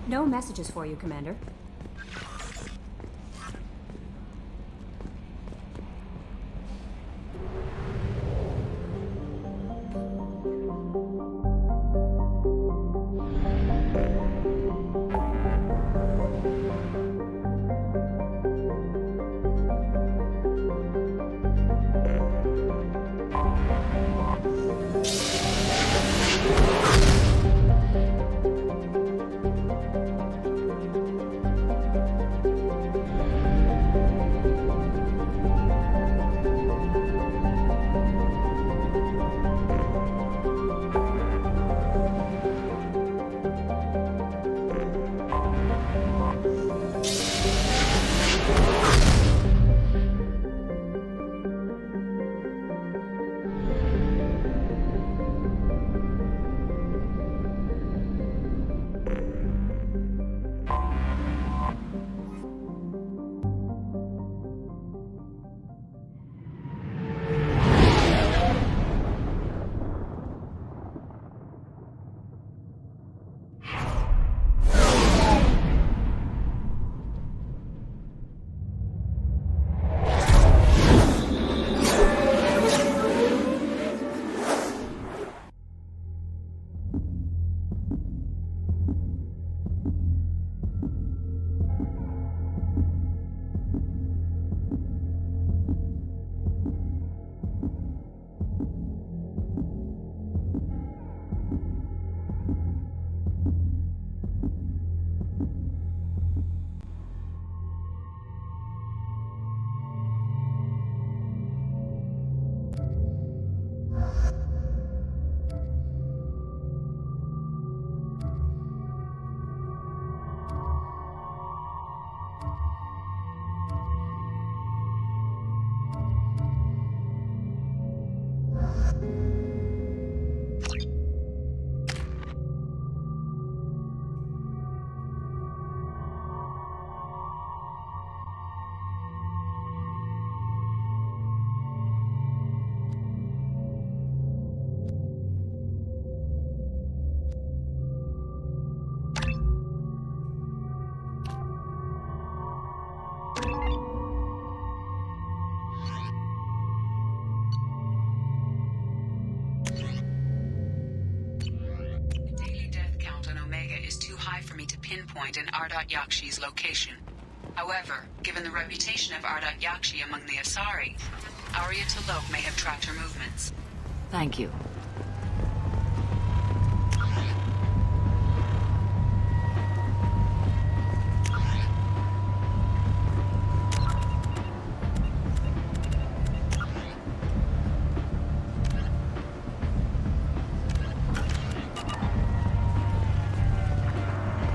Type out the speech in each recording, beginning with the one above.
No messages for you, Commander. Pinpoint in Ardat Yakshi's location. However, given the reputation of Ardat Yakshi among the Asari, Arya T'Loak may have tracked her movements. Thank you.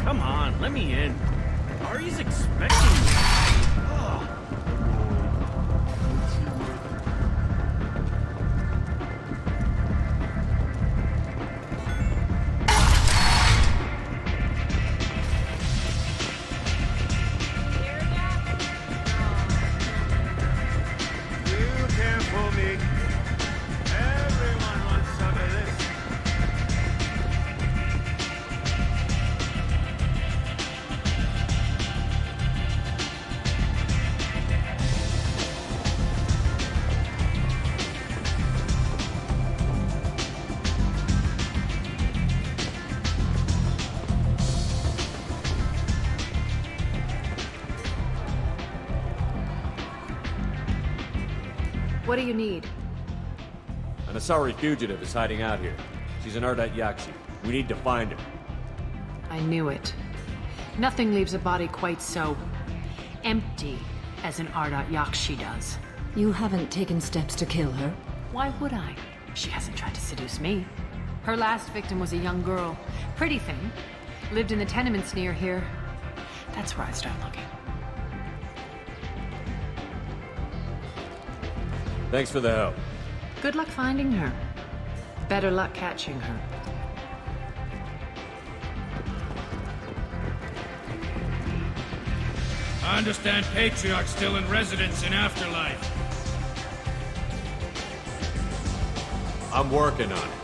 Come on, let me in. Ari's expecting me. Oh. You can't fool me. Everyone wants some of this. What do you need? An Asari fugitive is hiding out here. She's an Ardat Yakshi. We need to find her. I knew it. Nothing leaves a body quite so empty as an Ardat Yakshi does. You haven't taken steps to kill her? Why would I? She hasn't tried to seduce me. Her last victim was a young girl. Pretty thing. Lived in the tenements near here. That's where I start looking. Thanks for the help. Good luck finding her. Better luck catching her. I understand Patriarch's still in residence in Afterlife. I'm working on it.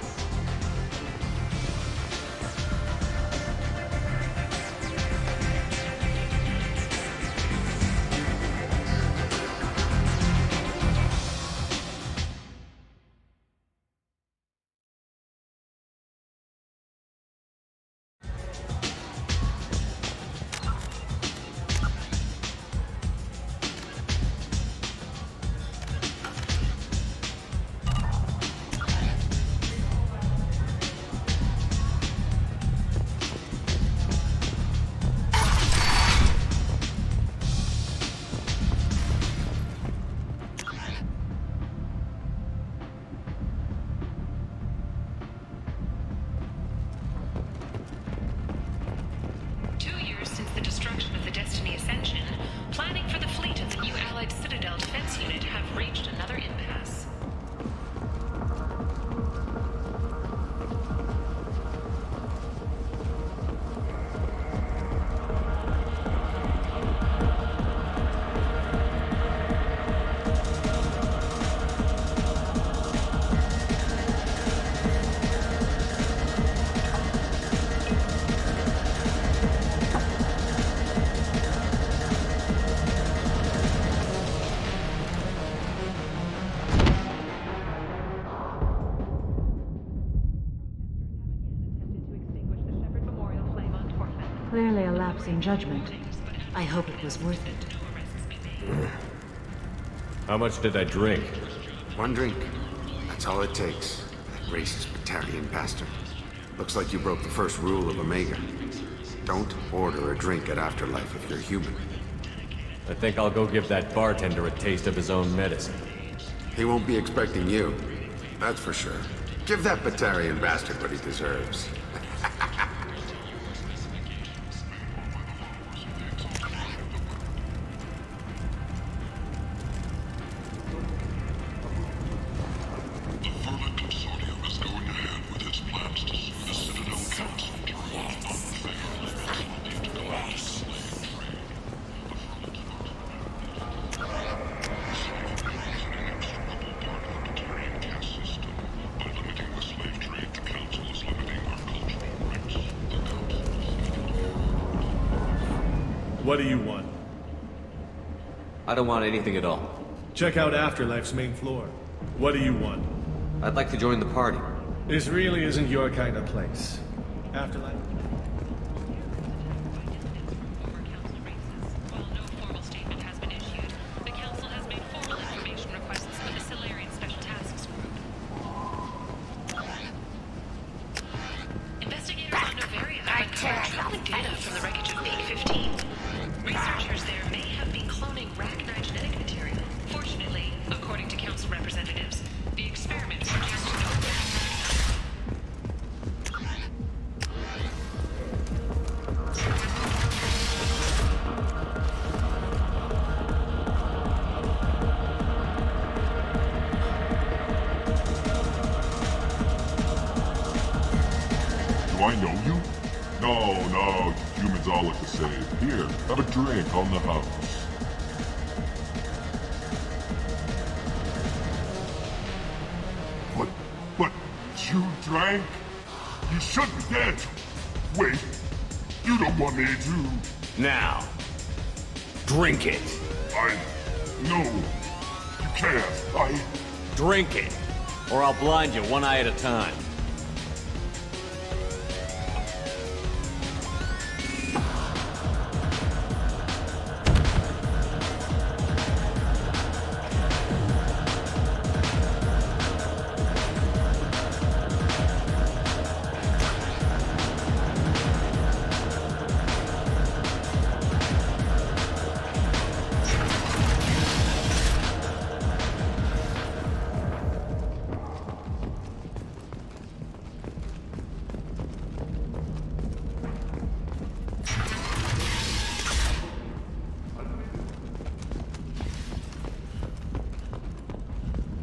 Clearly a lapse in judgment. I hope it was worth it. How much did I drink? One drink. That's all it takes. That racist Batarian bastard. Looks like you broke the first rule of Omega. Don't order a drink at Afterlife if you're human. I think I'll go give that bartender a taste of his own medicine. He won't be expecting you. That's for sure. Give that Batarian bastard what he deserves. What do you want? I don't want anything at all. Check out Afterlife's main floor. What do you want? I'd like to join the party. This really isn't your kind of place. Afterlife? While no formal statement has been issued, the Council has made formal information requests for the Solarian Special Tasks Group. Investigators on Novaria have uncovered troubling data from the wreckage of Peak 15. Researchers there may have been cloning Rachni genetic material. Fortunately, according to Council representatives, the experiment produced no Do I know you? No, humans all look the same. Here, have a drink on the house. But, you drank? You should be dead. Wait, you don't want me to. Now, drink it. No, you can't. Drink it, or I'll blind you one eye at a time.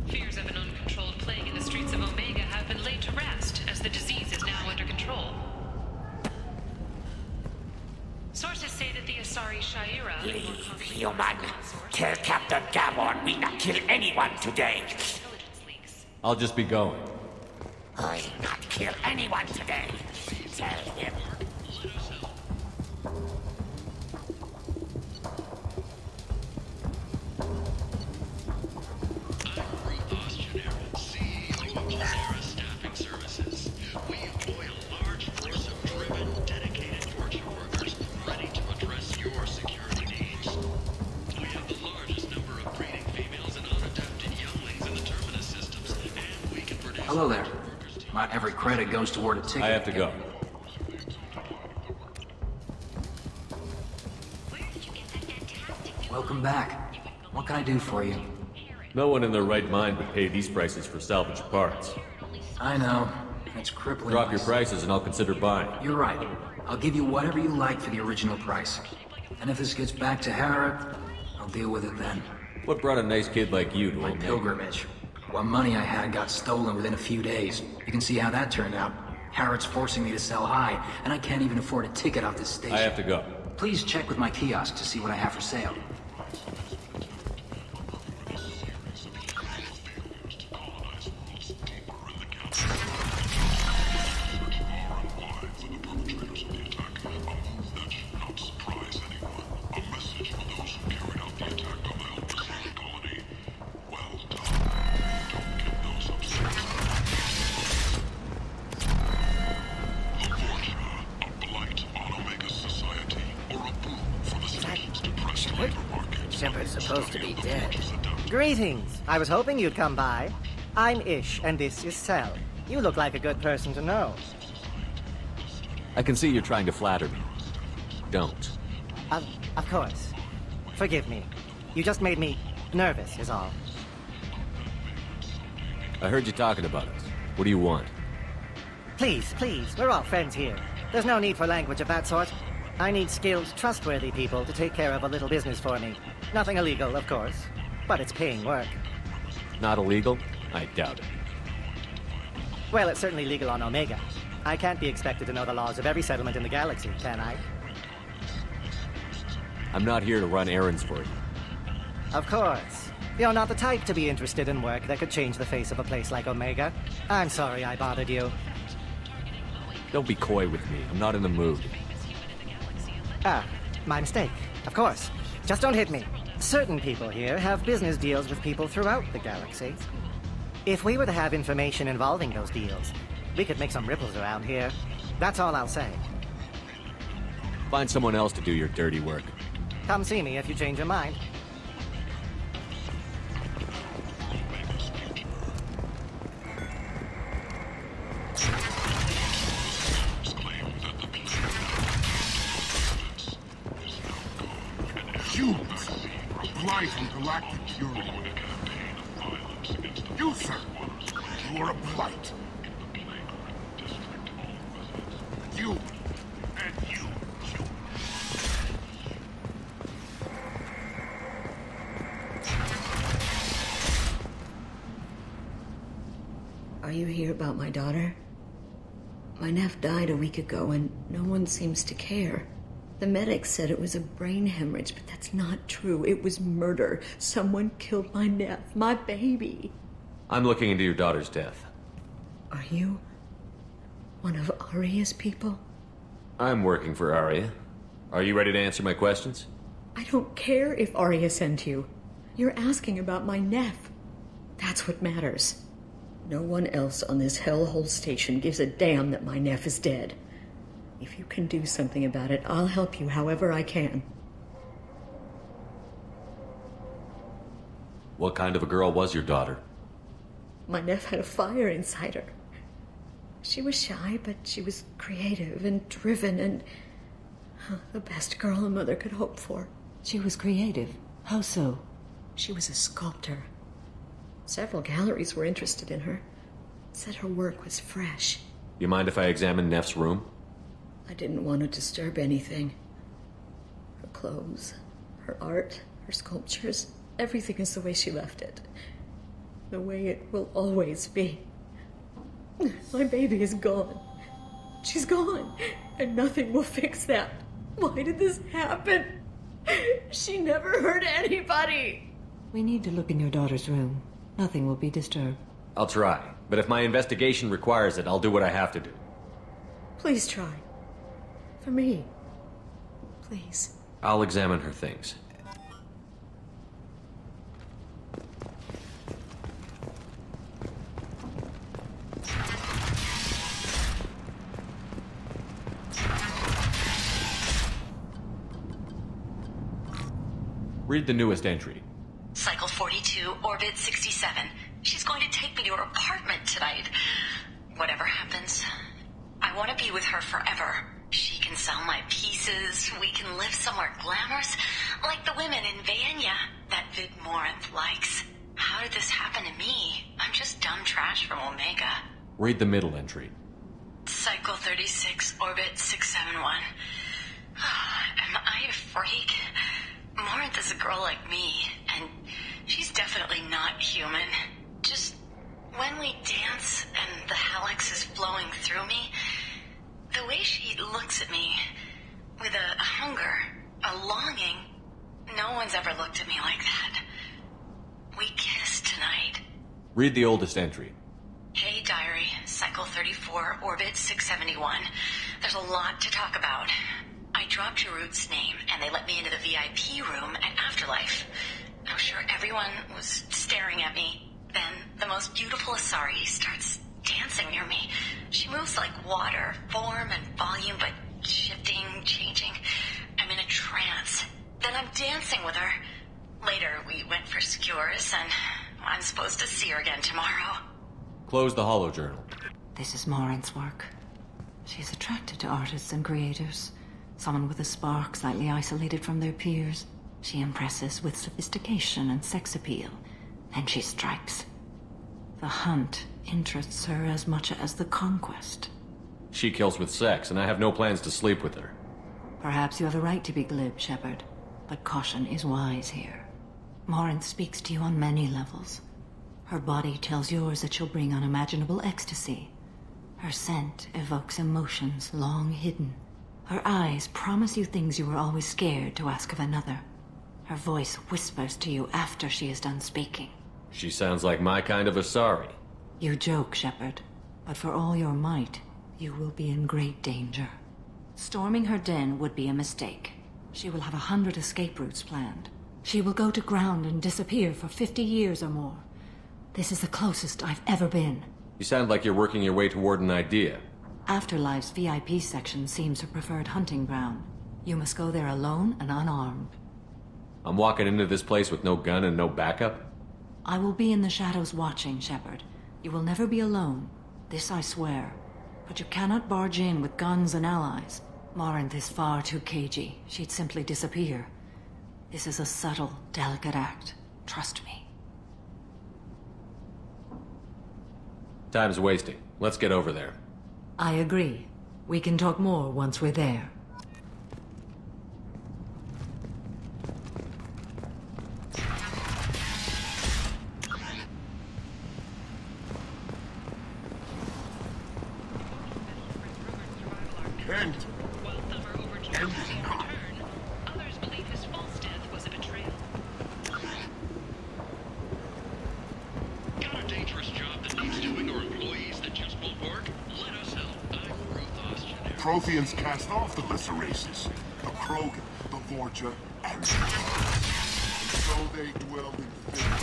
Fears of an uncontrolled plague in the streets of Omega have been laid to rest, as the disease is now under control. Sources say that the Asari Shaira... Leave, human. Tell Captain Gabon we not kill anyone today. Intelligence leaks. I'll just be going. I not kill anyone today. Tell him. Hello there. Not every credit goes toward a ticket. I have to go. Welcome back. What can I do for you? No one in their right mind would pay these prices for salvage parts. I know. It's crippling. Drop your prices and I'll consider buying. You're right. I'll give you whatever you like for the original price. And if this gets back to Harrod, I'll deal with it then. What brought a nice kid like you to My Omega? pilgrimage. What money I had got stolen within a few days. You can see how that turned out. Harrod's forcing me to sell high, and I can't even afford a ticket off this station. I have to go. Please check with my kiosk to see what I have for sale. Society. Shepard's supposed to be dead. Greetings. I was hoping you'd come by. I'm Ish, and this is Cell. You look like a good person to know. I can see you're trying to flatter me. Don't. Of course. Forgive me. You just made me nervous, is all. I heard you talking about us. What do you want? Please, we're all friends here. There's no need for language of that sort. I need skilled, trustworthy people to take care of a little business for me. Nothing illegal, of course, but it's paying work. Not illegal? I doubt it. Well, it's certainly legal on Omega. I can't be expected to know the laws of every settlement in the galaxy, can I? I'm not here to run errands for you. Of course. You're not the type to be interested in work that could change the face of a place like Omega. I'm sorry I bothered you. Don't be coy with me. I'm not in the mood. Ah, my mistake. Of course. Just don't hit me. Certain people here have business deals with people throughout the galaxy. If we were to have information involving those deals, we could make some ripples around here. That's all I'll say. Find someone else to do your dirty work. Come see me if you change your mind. Humans, a blight on galactic purity. You, sir, you are a blight. You, and you. Are you here about my daughter? My nephew died a week ago and no one seems to care. The medics said it was a brain hemorrhage, but that's not true. It was murder. Someone killed my nephew, my baby. I'm looking into your daughter's death. Are you one of Aria's people? I'm working for Aria. Are you ready to answer my questions? I don't care if Aria sent you. You're asking about my nephew. That's what matters. No one else on this hellhole station gives a damn that my nephew is dead. If you can do something about it, I'll help you however I can. What kind of a girl was your daughter? My nephew had a fire inside her. She was shy, but she was creative and driven and the best girl a mother could hope for. She was creative? How so? She was a sculptor. Several galleries were interested in her. Said her work was fresh. You mind if I examine Neff's room? I didn't want to disturb anything. Her clothes, her art, her sculptures, everything is the way she left it. The way it will always be. My baby is gone. She's gone, and nothing will fix that. Why did this happen? She never hurt anybody. We need to look in your daughter's room. Nothing will be disturbed. I'll try, but if my investigation requires it, I'll do what I have to do. Please try. For me. Please. I'll examine her things. Read the newest entry. Cycle 42, Orbit 67. She's going to take me to her apartment tonight. Whatever happens, I want to be with her forever. She can sell my pieces. We can live somewhere glamorous, like the women in Vanya that Vid Morinth likes. How did this happen to me? I'm just dumb trash from Omega. Read the middle entry. Cycle 36, Orbit 671. Am I a freak? Morinth is a girl like me, and she's definitely not human. Just when we dance and the Helix is flowing through me, the way she looks at me with a hunger, a longing, no one's ever looked at me like that. We kissed tonight. Read the oldest entry. Hey, Diary, Cycle 34, Orbit 671. There's a lot to talk about. I dropped Jarut's name, and they let me into the VIP room at Afterlife. I'm sure everyone was staring at me. Then, the most beautiful Asari starts dancing near me. She moves like water, form and volume, but shifting, changing. I'm in a trance. Then I'm dancing with her. I'm supposed to see her again tomorrow. Close the holo journal. This is Morin's work. She's attracted to artists and creators. Someone with a spark, slightly isolated from their peers. She impresses with sophistication and sex appeal. Then she strikes. The hunt interests her as much as the conquest. She kills with sex, and I have no plans to sleep with her. Perhaps you have a right to be glib, Shepard, but caution is wise here. Morin speaks to you on many levels. Her body tells yours that she'll bring unimaginable ecstasy. Her scent evokes emotions long hidden. Her eyes promise you things you were always scared to ask of another. Her voice whispers to you after she is done speaking. She sounds like my kind of Asari. You joke, Shepard, but for all your might, you will be in great danger. Storming her den would be a mistake. She will have 100 escape routes planned. She will go to ground and disappear for 50 years or more. This is the closest I've ever been. You sound like you're working your way toward an idea. Afterlife's VIP section seems her preferred hunting ground. You must go there alone and unarmed. I'm walking into this place with no gun and no backup? I will be in the shadows watching, Shepard. You will never be alone. This I swear. But you cannot barge in with guns and allies. Morinth is far too cagey. She'd simply disappear. This is a subtle, delicate act. Trust me. Time's wasting. Let's get over there. I agree. We can talk more once we're there. Kent! While some are overjoyed to see him return, others believe his false death was a betrayal. Got a dangerous job that needs doing or employees that just won't work? Let us help. I'm Ruthos Generic. Protheans cast off the lesser races. The Krogan, the Vorcha, and the so they dwell in fear.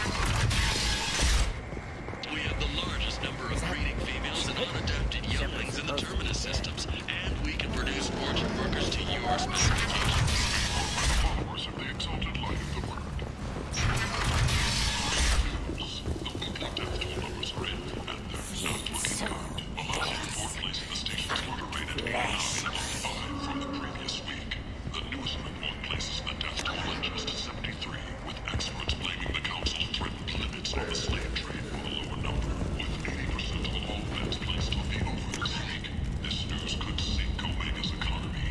We have the largest number of breeding females and unadapted younglings in the Terminus systems, and we can produce orchard workers to your specifications. Followers of the exalted light of the word. The weekly death toll numbers are in, and they're not looking good. Among the report places, the station's murder rate at 5 from the previous week. The newest report places the death toll at just 73, with experts blaming the council's threatened limits on the slave trade for the lower number, with 80% of all bets placed on the over this week. This news could sink Omega's economy.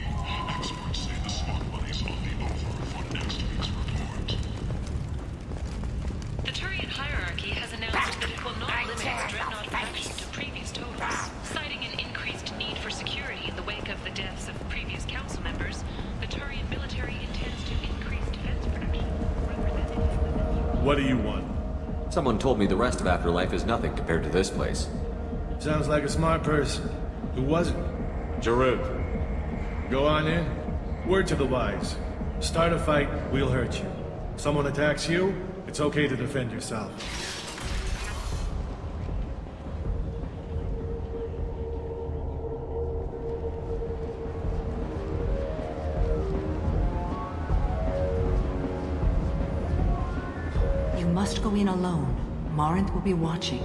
Experts say the smart money's on the over for next week's report. The Turian hierarchy has announced that it will not limit its Dreadnought production to previous totals. Citing an increased need for security in the wake of the deaths of previous council members, the Turian military intends to increase defense production. What do you want? Someone told me the rest of Afterlife is nothing compared to this place. Sounds like a smart person. Who was it? Jarud. Go on in. Word to the wise. Start a fight, we'll hurt you. Someone attacks you, it's okay to defend yourself. You must go in alone. Morinth will be watching.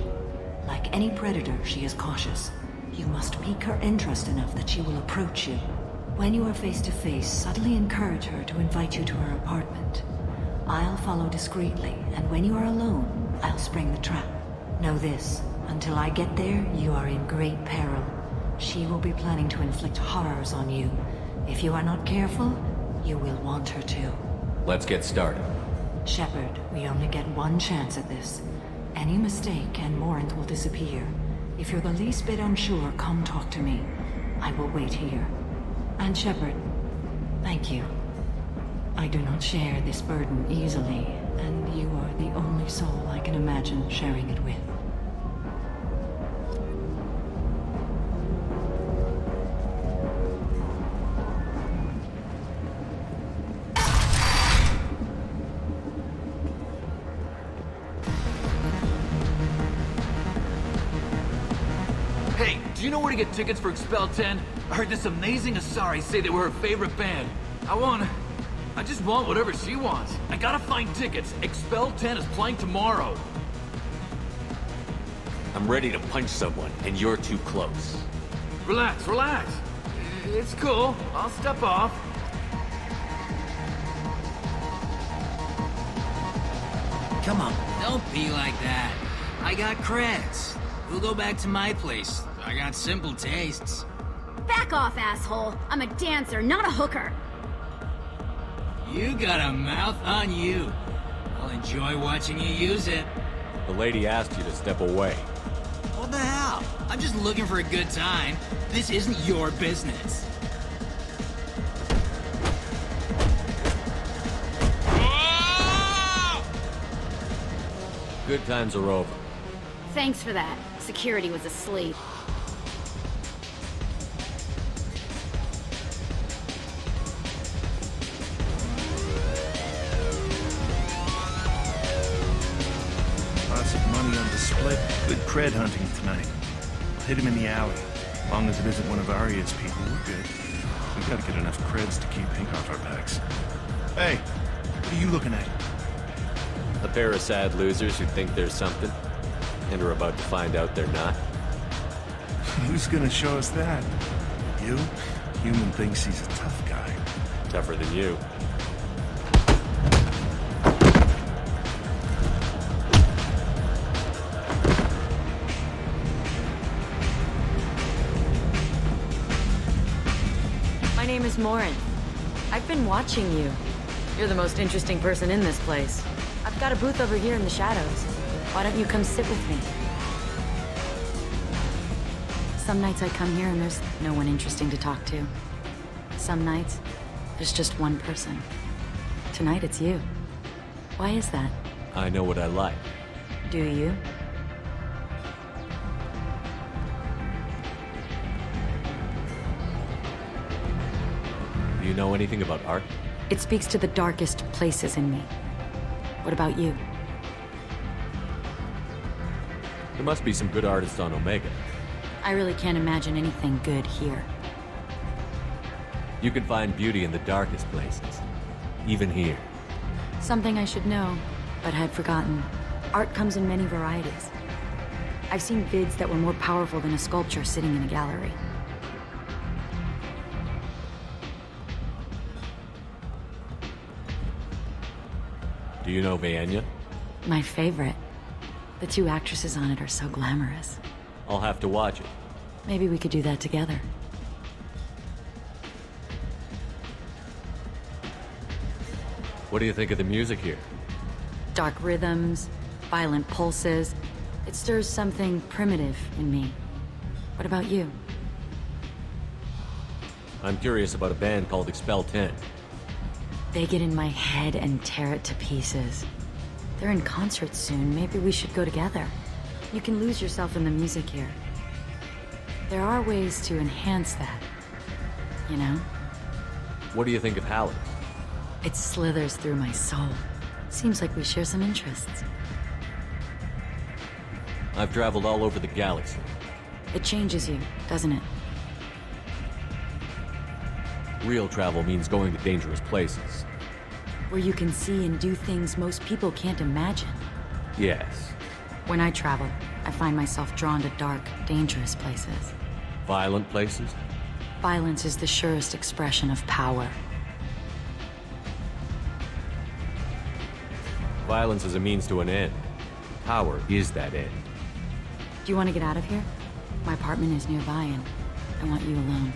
Like any predator, she is cautious. You must pique her interest enough that she will approach you. When you are face to face, subtly encourage her to invite you to her apartment. I'll follow discreetly, and when you are alone, I'll spring the trap. Know this, until I get there, you are in great peril. She will be planning to inflict horrors on you. If you are not careful, you will want her to. Let's get started. Shepard, we only get one chance at this. Any mistake and Morinth will disappear. If you're the least bit unsure, come talk to me. I will wait here. And Shepard, thank you. I do not share this burden easily, and you are the only soul I can imagine sharing it with. Hey, do you know where to get tickets for Expel 10? I heard this amazing Asari say they were her favorite band. I just want whatever she wants. I gotta find tickets. Expel 10 is playing tomorrow. I'm ready to punch someone, and you're too close. Relax, relax. It's cool. I'll step off. Come on, don't be like that. I got creds. We'll go back to my place. I got simple tastes. Back off, asshole. I'm a dancer, not a hooker. You got a mouth on you. I'll enjoy watching you use it. The lady asked you to step away. What the hell? I'm just looking for a good time. This isn't your business. Good times are over. Thanks for that. Security was asleep. Lots of money on display. Good cred hunting tonight. I'll hit him in the alley. As long as it isn't one of Arya's people, we're good. We gotta get enough creds to keep Pink off our backs. Hey, what are you looking at? A pair of sad losers who think there's something, and are about to find out they're not. Who's gonna show us that? You? Human thinks he's a tough guy. Tougher than you. My name is Morin. I've been watching you. You're the most interesting person in this place. I've got a booth over here in the shadows. Why don't you come sit with me? Some nights I come here and there's no one interesting to talk to. Some nights, there's just one person. Tonight it's you. Why is that? I know what I like. Do you? Do you know anything about art? It speaks to the darkest places in me. What about you? There must be some good artists on Omega. I really can't imagine anything good here. You can find beauty in the darkest places. Even here. Something I should know, but had forgotten. Art comes in many varieties. I've seen vids that were more powerful than a sculpture sitting in a gallery. Do you know Vaenya? My favorite. The two actresses on it are so glamorous. I'll have to watch it. Maybe we could do that together. What do you think of the music here? Dark rhythms, violent pulses. It stirs something primitive in me. What about you? I'm curious about a band called Expel 10. They get in my head and tear it to pieces. They're in concert soon. Maybe we should go together. You can lose yourself in the music here. There are ways to enhance that, you know? What do you think of Hallex? It slithers through my soul. Seems like we share some interests. I've traveled all over the galaxy. It changes you, doesn't it? Real travel means going to dangerous places. Where you can see and do things most people can't imagine. Yes. When I travel, I find myself drawn to dark, dangerous places. Violent places? Violence is the surest expression of power. Violence is a means to an end. Power is that end. Do you want to get out of here? My apartment is nearby and I want you alone.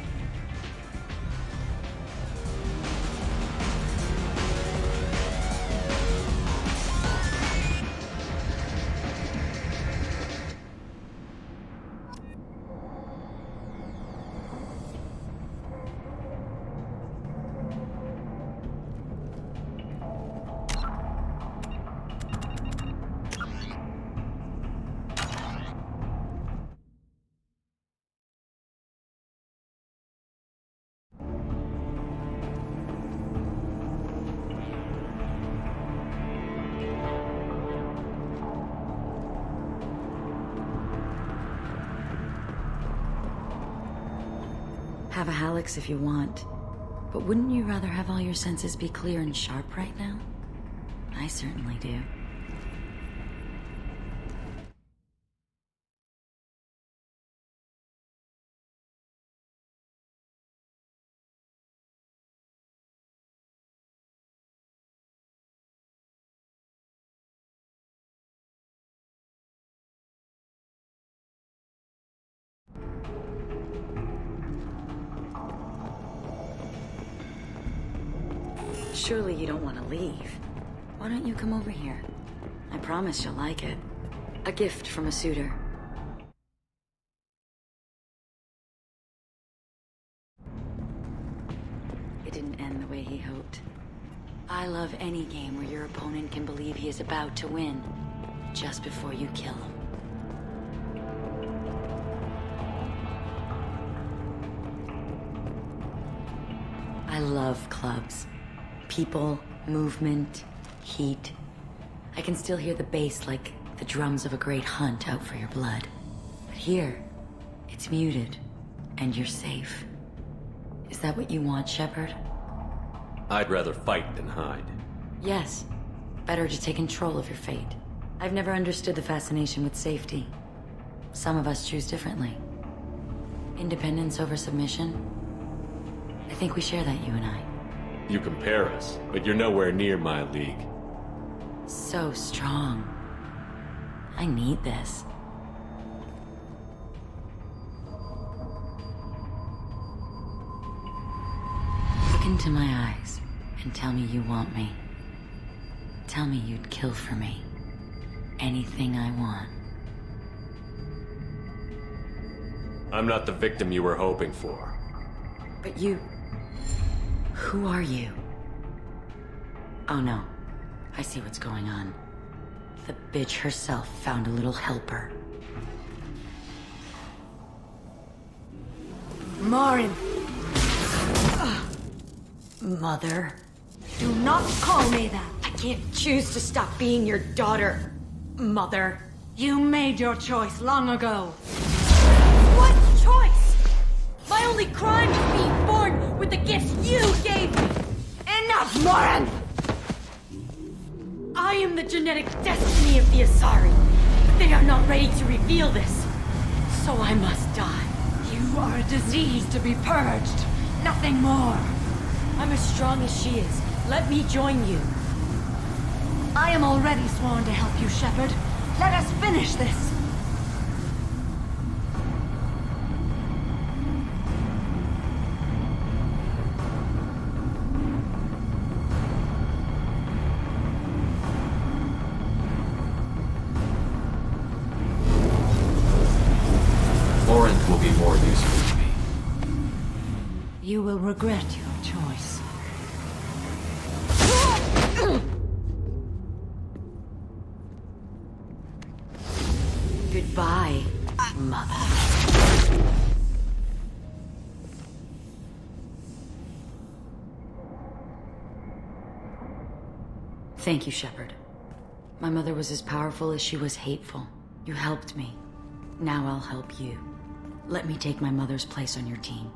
Have a Hallex if you want, but wouldn't you rather have all your senses be clear and sharp right now? I certainly do. surely you don't want to leave. Why don't you come over here? I promise you'll like it. A gift from a suitor. It didn't end the way he hoped. I love any game where your opponent can believe he is about to win, just before you kill him. I love clubs. People, movement, heat. I can still hear the bass like the drums of a great hunt out for your blood. But here, it's muted, and you're safe. Is that what you want, Shepard? I'd rather fight than hide. Yes. Better to take control of your fate. I've never understood the fascination with safety. Some of us choose differently. Independence over submission? I think we share that, you and I. You compare us, but you're nowhere near my league. So strong. I need this. Look into my eyes and tell me you want me. Tell me you'd kill for me. Anything I want. I'm not the victim you were hoping for. But you... Who are you? Oh no. I see what's going on. The bitch herself found a little helper. Marin! Mother. Do not call me that! I can't choose to stop being your daughter, Mother. You made your choice long ago. What choice? My only crime is being born with the gifts you gave me! Enough, Marin! I am the genetic destiny of the Asari. But they are not ready to reveal this. So I must die. You are a disease to be purged. Nothing more. I'm as strong as she is. Let me join you. I am already sworn to help you, Shepard. Let us finish this. Laurent will be more useful to me. You will regret your choice. Goodbye, Mother. Thank you, Shepard. My mother was as powerful as she was hateful. You helped me. Now I'll help you. Let me take my mother's place on your team.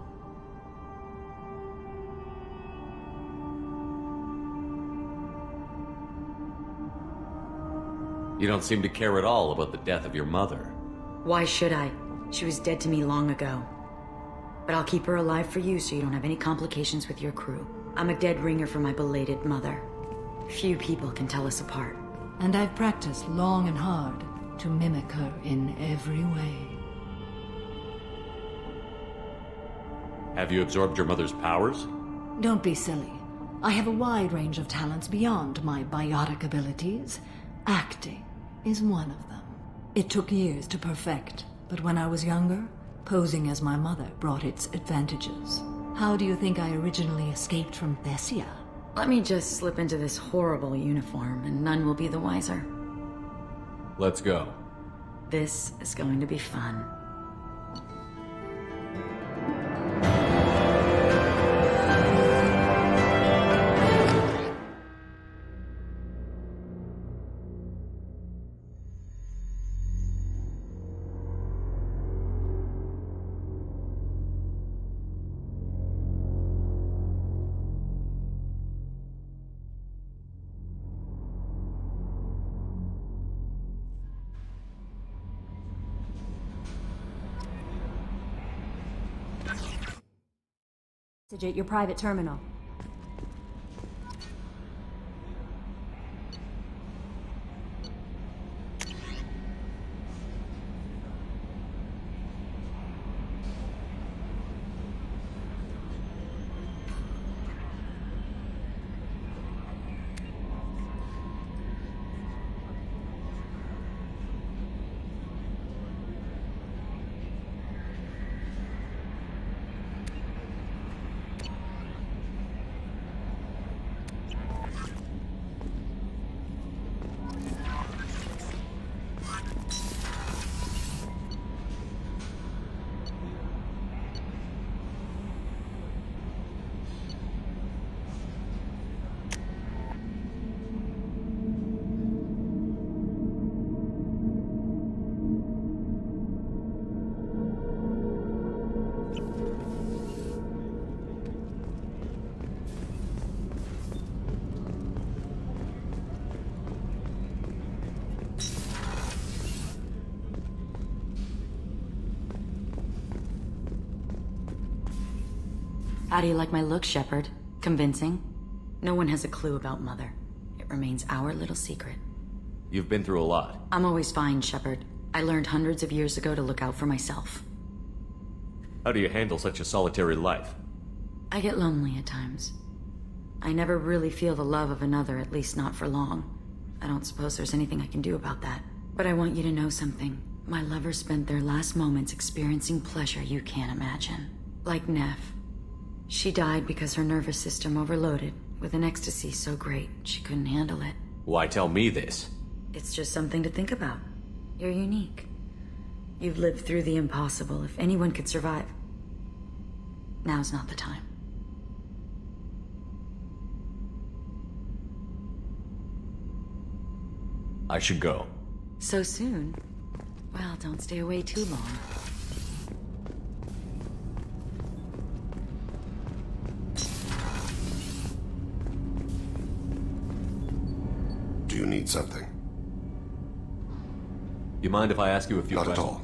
You don't seem to care at all about the death of your mother. Why should I? She was dead to me long ago. But I'll keep her alive for you so you don't have any complications with your crew. I'm a dead ringer for my belated mother. Few people can tell us apart. And I've practiced long and hard to mimic her in every way. Have you absorbed your mother's powers? Don't be silly. I have a wide range of talents beyond my biotic abilities. Acting is one of them. It took years to perfect, but when I was younger, posing as my mother brought its advantages. How do you think I originally escaped from Thessia? Let me just slip into this horrible uniform and none will be the wiser. Let's go. This is going to be fun. At your private terminal. How do you like my look, Shepard? Convincing? No one has a clue about Mother. It remains our little secret. You've been through a lot. I'm always fine, Shepard. I learned hundreds of years ago to look out for myself. How do you handle such a solitary life? I get lonely at times. I never really feel the love of another, at least not for long. I don't suppose there's anything I can do about that. But I want you to know something. My lovers spent their last moments experiencing pleasure you can't imagine. Like Neff. She died because her nervous system overloaded with an ecstasy so great she couldn't handle it. Why tell me this? It's just something to think about. You're unique. You've lived through the impossible. If anyone could survive, now's not the time. I should go. So soon? Well, don't stay away too long. Do you need something? You mind if I ask you a few questions? Not at all.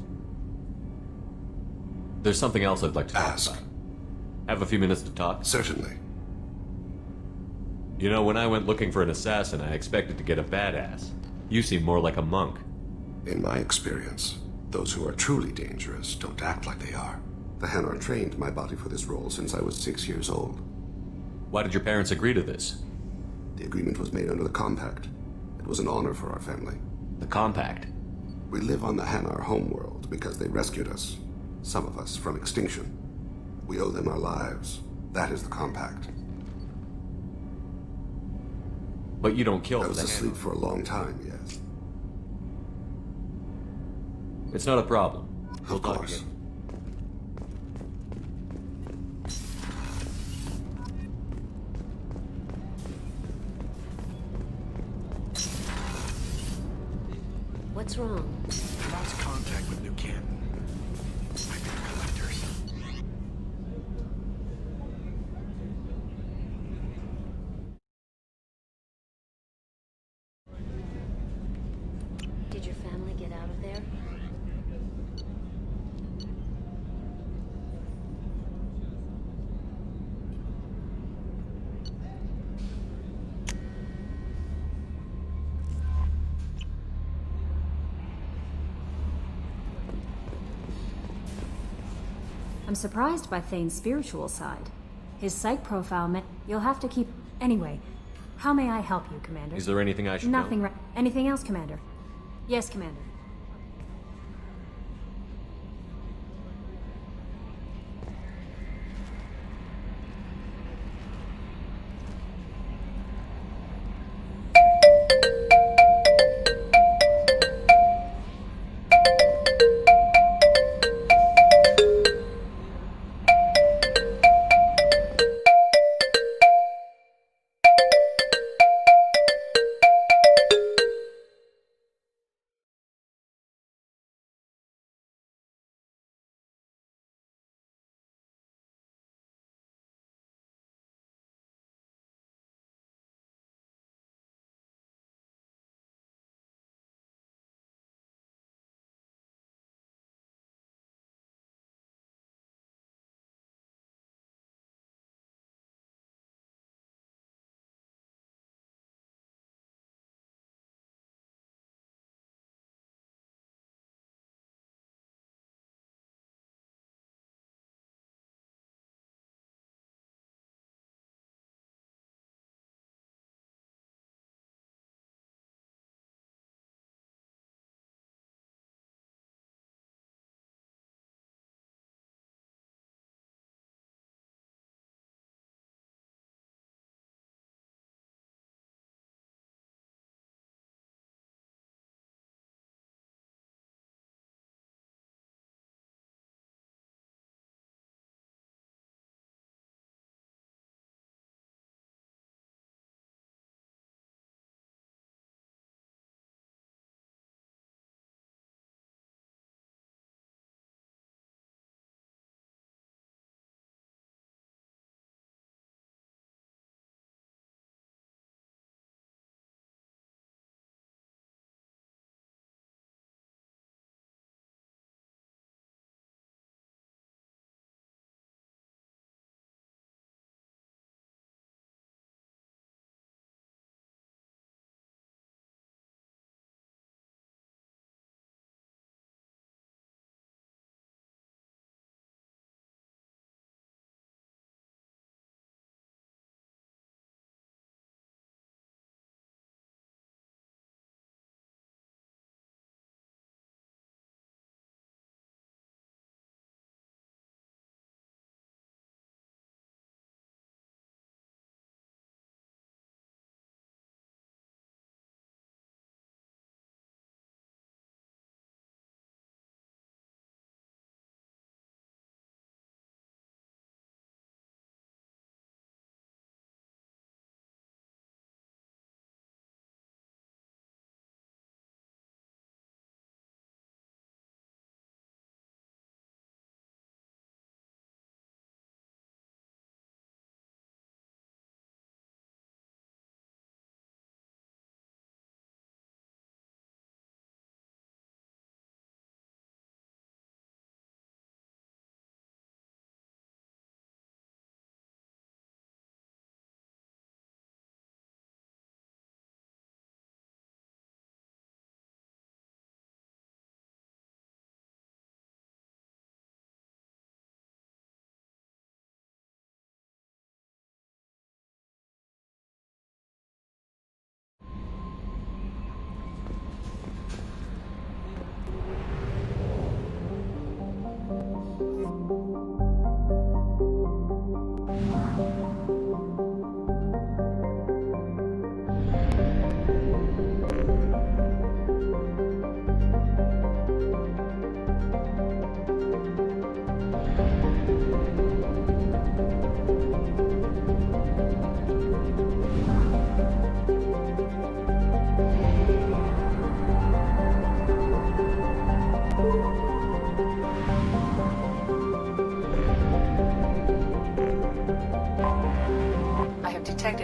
There's something else I'd like to talk about. Have a few minutes to talk? Certainly. You know, when I went looking for an assassin, I expected to get a badass. You seem more like a monk. In my experience, those who are truly dangerous don't act like they are. The Hanar trained my body for this role since I was 6 years old. Why did your parents agree to this? The agreement was made under the Compact. It was an honor for our family. The Compact? We live on the Hanar homeworld because they rescued us. Some of us from extinction. We owe them our lives. That is the Compact. But you don't kill I was the asleep for a long time, yes. It's not a problem. We'll Of talk course. again. What's wrong? Lost contact with New Canton. Might be the collectors. Did your family get out of there? I'm surprised by Thane's spiritual side. His psych profile meant you'll have to keep... Anyway, how may I help you, Commander? Is there anything I should know? Nothing. Anything else, Commander? Yes, Commander.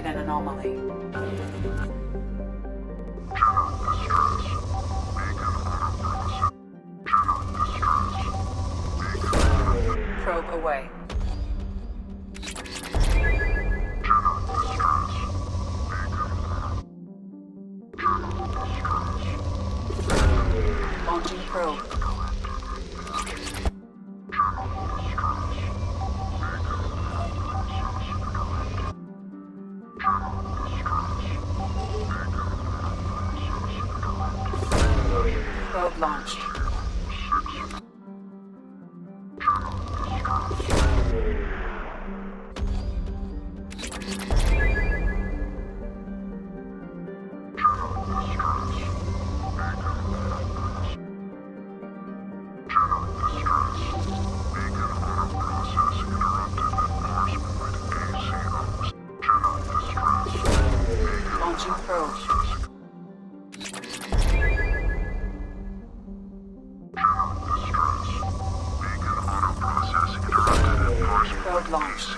detected an anomaly. Probe away. Launching probe. Probe launched. Launching probe. Probe launched.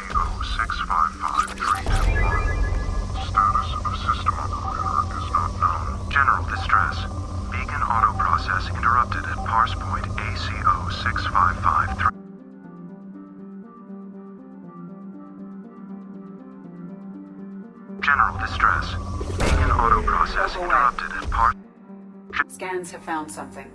Status of system operator is not known. General distress. Beacon auto process interrupted at parse point ACO 6553. General distress. Beacon auto process interrupted at parse. Scans have found something.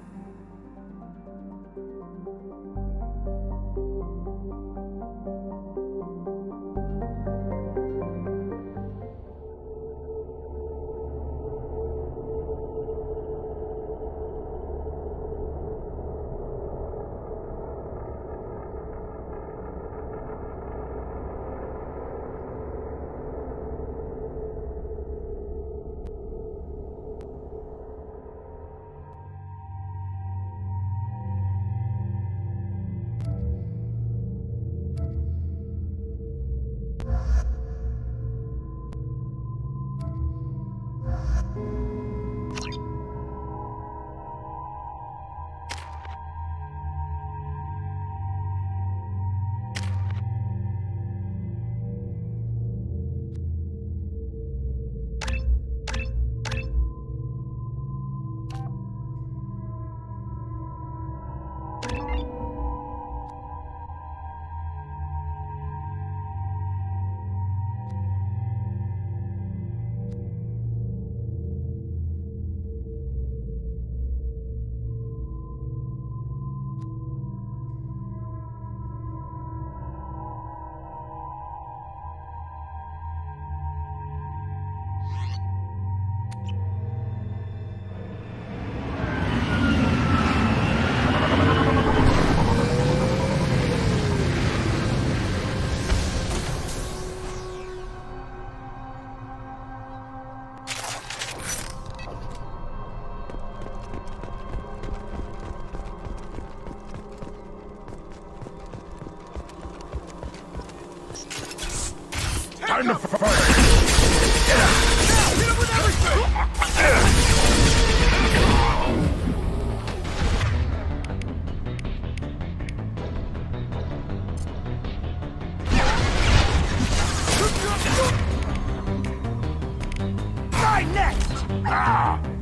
Time to fire! Get out! Hit him with everything! Die next!